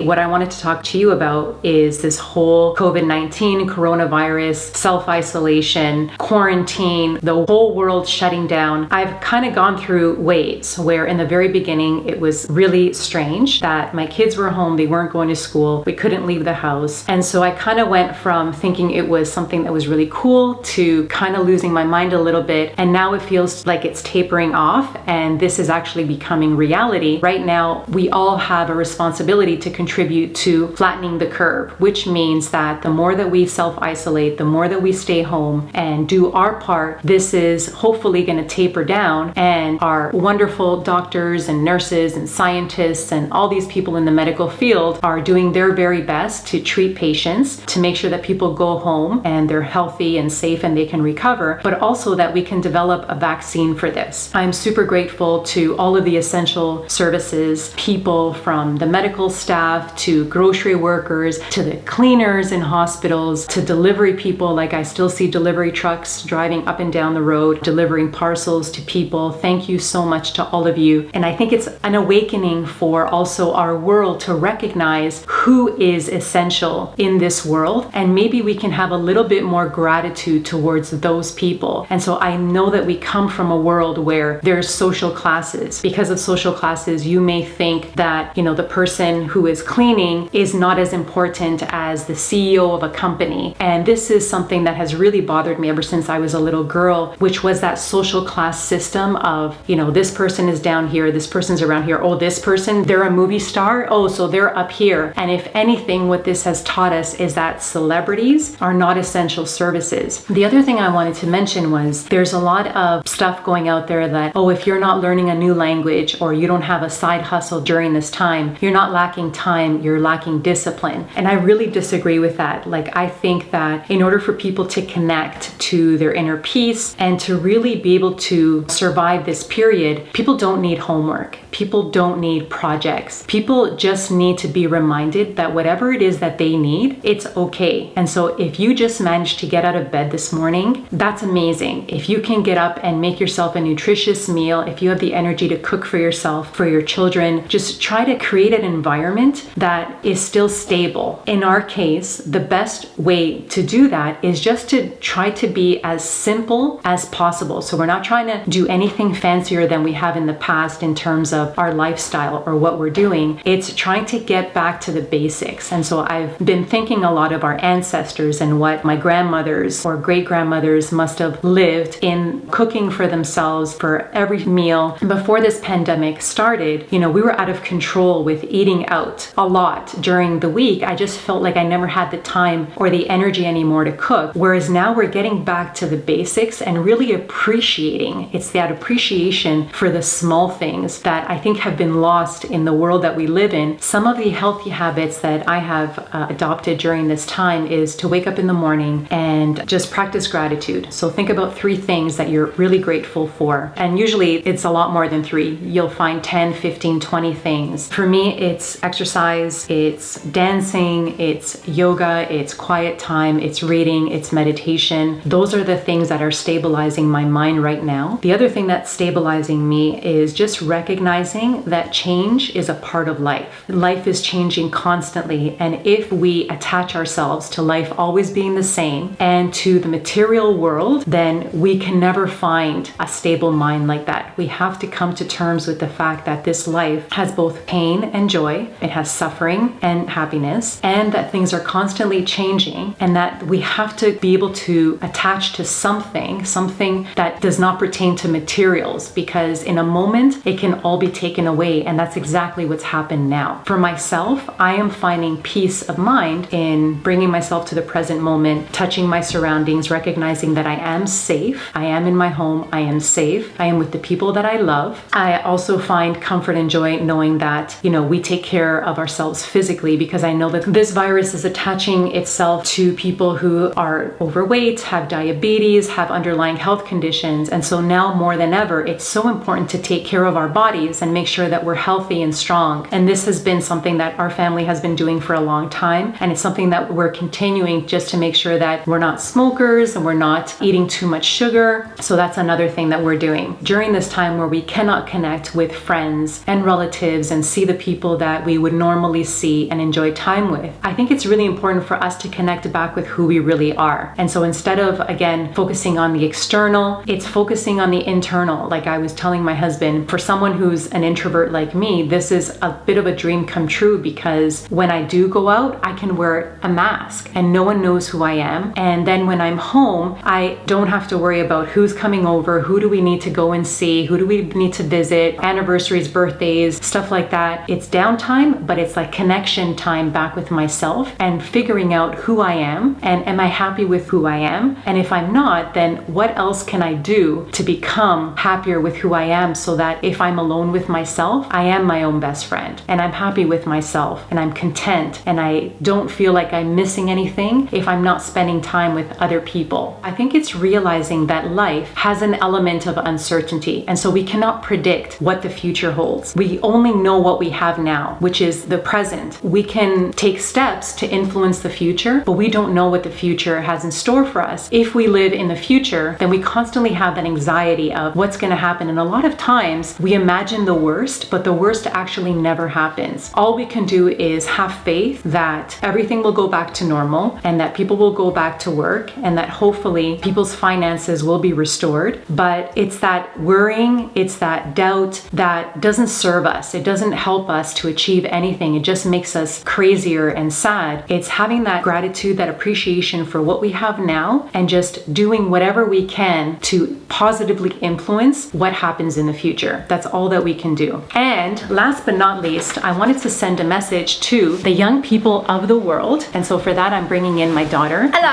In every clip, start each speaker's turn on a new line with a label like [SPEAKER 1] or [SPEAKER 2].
[SPEAKER 1] What I wanted to talk to you about is this whole COVID-19, coronavirus, self-isolation, quarantine, the whole world shutting down. I've kind of gone through waves where in the very beginning it was really strange that my kids were home, they weren't going to school, we couldn't leave the house. And so I kind of went from thinking it was something that was really cool to kind of losing my mind a little bit. And now it feels like it's tapering off and this is actually becoming reality. Right now, we all have a responsibility to contribute to flattening the curve, which means that the more that we self-isolate, the more that we stay home and do our part, this is hopefully going to taper down, and our wonderful doctors and nurses and scientists and all these people in the medical field are doing their very best to treat patients, to make sure that people go home and they're healthy and safe and they can recover, but also that we can develop a vaccine for this. I'm super grateful to all of the essential services, people from the medical staff to grocery workers, to the cleaners in hospitals, to delivery people. Like I still see delivery trucks driving up and down the road, delivering parcels to people. Thank you so much to all of you. And I think it's an awakening for also our world to recognize who is essential in this world. And maybe we can have a little bit more gratitude towards those people. And so I know that we come from a world where there's social classes. Because of social classes, you may think that, the person who is cleaning is not as important as the CEO of a company. And this is something that has really bothered me ever since I was a little girl, which was that social class system of, this person is down here, this person's around here. Oh, this person, they're a movie star. Oh, so they're up here. And if anything, what this has taught us is that celebrities are not essential services. The other thing I wanted to mention was there's a lot of stuff going out there that, if you're not learning a new language or you don't have a side hustle during this time, you're not lacking time, you're lacking discipline. And I really disagree with that. I think that in order for people to connect to their inner peace and to really be able to survive this period, people don't need homework. People don't need projects. People just need to be reminded that whatever it is that they need, it's okay. And so if you just managed to get out of bed this morning, that's amazing. If you can get up and make yourself a nutritious meal, if you have the energy to cook for yourself, for your children, just try to create an environment that is still stable. In our case, the best way to do that is just to try to be as simple as possible. So we're not trying to do anything fancier than we have in the past in terms of our lifestyle or what we're doing. It's trying to get back to the basics. And so I've been thinking a lot of our ancestors and what my grandmothers or great-grandmothers must have lived in cooking for themselves for every meal. Before this pandemic started, we were out of control with eating out a lot during the week. I just felt like I never had the time or the energy anymore to cook. Whereas now we're getting back to the basics and really appreciating. It's that appreciation for the small things that I think have been lost in the world that we live in. Some of the healthy habits that I have adopted during this time is to wake up in the morning and just practice gratitude. So think about 3 things that you're really grateful for. And usually it's a lot more than 3. You'll find 10, 15, 20 things. For me, it's exercise, it's dancing, it's yoga, it's quiet time, it's reading, it's meditation. Those are the things that are stabilizing my mind right now. The other thing that's stabilizing me is just recognizing that change is a part of life. Life is changing constantly, and if we attach ourselves to life always being the same and to the material world, then we can never find a stable mind like that. We have to come to terms with the fact that this life has both pain and joy, it has suffering and happiness, and that things are constantly changing, and that we have to be able to attach to something that does not pertain to materials, because in a moment it can all be taken away, and that's exactly what's happened now. For myself, I am finding peace of mind in bringing myself to the present moment, touching my surroundings, recognizing that I am safe, I am in my home, I am safe, I am with the people that I love. I also find comfort and joy knowing that, we take care of ourselves physically, because I know that this virus is attaching itself to people who are overweight, have diabetes, have underlying health conditions. And so now more than ever, it's so important to take care of our bodies and make sure that we're healthy and strong. And this has been something that our family has been doing for a long time. And it's something that we're continuing just to make sure that we're not smokers and we're not eating too much sugar. So that's another thing that we're doing. During this time where we cannot connect with friends and relatives and see the people that we would normally normally see and enjoy time with. I think it's really important for us to connect back with who we really are. And so instead of, again, focusing on the external, it's focusing on the internal. Like I was telling my husband, for someone who's an introvert like me, this is a bit of a dream come true, because when I do go out, I can wear a mask and no one knows who I am. And then when I'm home, I don't have to worry about who's coming over, who do we need to go and see, who do we need to visit, anniversaries, birthdays, stuff like that. It's downtime, but it's like connection time back with myself and figuring out who I am and am I happy with who I am? And if I'm not, then what else can I do to become happier with who I am, so that if I'm alone with myself, I am my own best friend and I'm happy with myself and I'm content and I don't feel like I'm missing anything if I'm not spending time with other people. I think it's realizing that life has an element of uncertainty, and so we cannot predict what the future holds. We only know what we have now, which is the present. We can take steps to influence the future, but we don't know what the future has in store for us. If we live in the future, then we constantly have that anxiety of what's going to happen. And a lot of times we imagine the worst, but the worst actually never happens. All we can do is have faith that everything will go back to normal and that people will go back to work and that hopefully people's finances will be restored. But it's that worrying, it's that doubt that doesn't serve us. It doesn't help us to achieve anything. It just makes us crazier and sad. It's having that gratitude, that appreciation for what we have now, and just doing whatever we can to positively influence what happens in the future. That's all that we can do. And last but not least, I wanted to send a message to the young people of the world. And so for that, I'm bringing in my daughter.
[SPEAKER 2] Hello.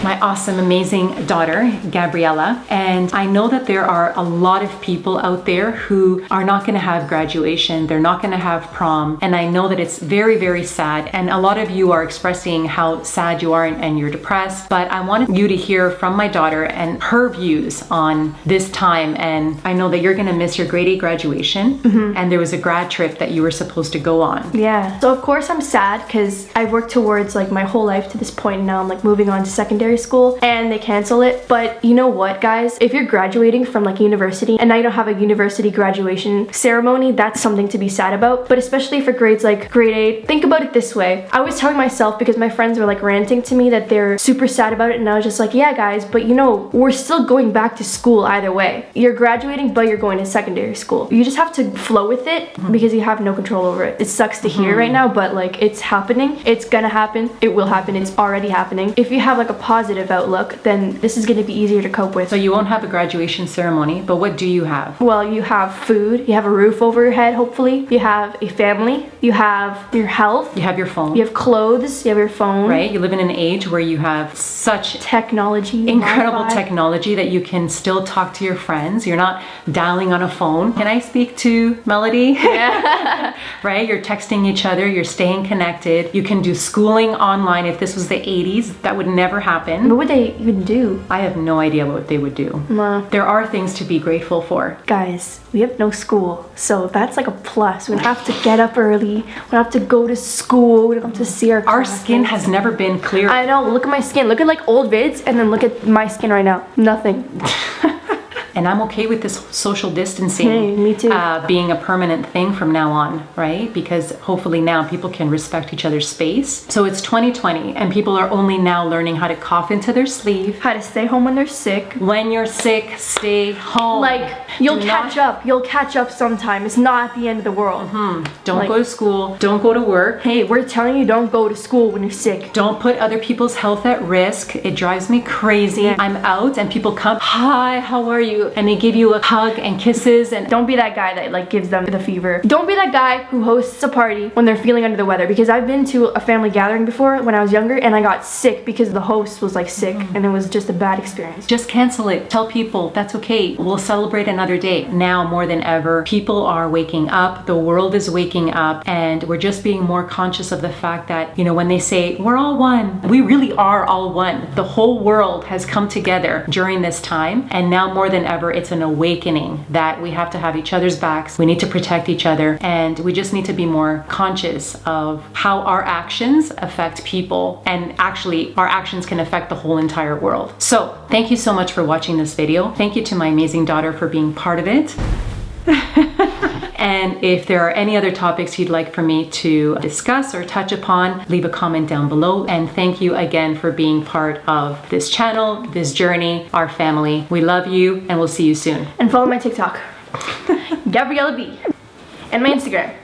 [SPEAKER 1] My awesome, amazing daughter, Gabriella. And I know that there are a lot of people out there who are not going to have graduation. They're not going to have prom. And I know that it's very, very sad. And a lot of you are expressing how sad you are and you're depressed. But I wanted you to hear from my daughter and her views on this time. And I know that you're going to miss your grade 8 graduation. And there was a grad trip that you were supposed to go on.
[SPEAKER 2] Yeah. So of course I'm sad because I worked towards like my whole life to this point, and now I'm like moving on to secondary school and they cancel it. But you know what, guys? If you're graduating from like university and now you don't have a university graduation ceremony, that's something to be sad about. But especially for grades like grade 8, think about it this way. I was telling myself, because my friends were like ranting to me that they're super sad about it, and I was just like, yeah guys, but you know, we're still going back to school either way. You're graduating, but you're going to secondary school. You just have to flow with it because you have no control over it. It sucks to hear right now, but like it's happening. It's gonna happen. It will happen. It's already happening. If you have like a positive outlook, then this is gonna be easier to cope with.
[SPEAKER 1] So you won't have a graduation ceremony, but what do you have?
[SPEAKER 2] Well, you have food, you have a roof over your head, hopefully. You have a family, you have your health.
[SPEAKER 1] You have your phone.
[SPEAKER 2] You have clothes, you have your phone.
[SPEAKER 1] Right? You live in an age where you have such
[SPEAKER 2] Technology.
[SPEAKER 1] incredible
[SPEAKER 2] Wi-Fi.
[SPEAKER 1] technology that you can still talk to your friends. You're not dialing on a phone. Can I speak to Melody?
[SPEAKER 2] Yeah.
[SPEAKER 1] Right? You're texting each other. You're staying connected. You can do schooling online. If this was the 80s, that would never happen.
[SPEAKER 2] What would they even do?
[SPEAKER 1] I have no idea what they would do. There are things to be grateful for.
[SPEAKER 2] Guys, we have no school, so that's like a plus. We don't have to get up early. We don't have to go to school. We don't have to see our
[SPEAKER 1] Our
[SPEAKER 2] classmates.
[SPEAKER 1] skin has never been clear.
[SPEAKER 2] I know, look at my skin. Look at like old vids and then look at my skin right now. Nothing.
[SPEAKER 1] And I'm okay with this social distancing
[SPEAKER 2] Hey, me too.
[SPEAKER 1] being a permanent thing from now on, right? Because hopefully now people can respect each other's space. So it's 2020 and people are only now learning how to cough into their sleeve.
[SPEAKER 2] How to stay home when they're sick.
[SPEAKER 1] When you're sick, stay home.
[SPEAKER 2] Like, you'll
[SPEAKER 1] Do not-
[SPEAKER 2] catch up. You'll catch up sometime. It's not the end of the world.
[SPEAKER 1] Don't
[SPEAKER 2] like-
[SPEAKER 1] go to school. Don't go to work.
[SPEAKER 2] Hey, we're telling you, don't go to school when you're sick.
[SPEAKER 1] Don't put other people's health at risk. It drives me crazy.
[SPEAKER 2] Yeah.
[SPEAKER 1] I'm out and people come, hi, how are you? And they give you a hug and kisses and
[SPEAKER 2] Don't be that guy that like gives them the fever. Don't be that guy who hosts a party when they're feeling under the weather, because I've been to a family gathering before when I was younger and I got sick because the host was like sick and it was just a bad experience.
[SPEAKER 1] just cancel it. Tell people that's okay. We'll celebrate another day. Now more than ever, people are waking up. The world is waking up, and we're just being more conscious of the fact that, you know, when they say we're all one, we really are all one. The whole world has come together during this time, and now more than ever, it's an awakening that we have to have each other's backs. We need to protect each other, and we just need to be more conscious of how our actions affect people, and actually our actions can affect the whole entire world. So thank you so much for watching this video. Thank you to my amazing daughter for being part of it. And And if there are any other topics you'd like for me to discuss or touch upon, leave a comment down below. And thank you again for being part of this channel, this journey, our family. We love you, and we'll see you soon.
[SPEAKER 2] And follow my TikTok, Gabriella B, and my Instagram,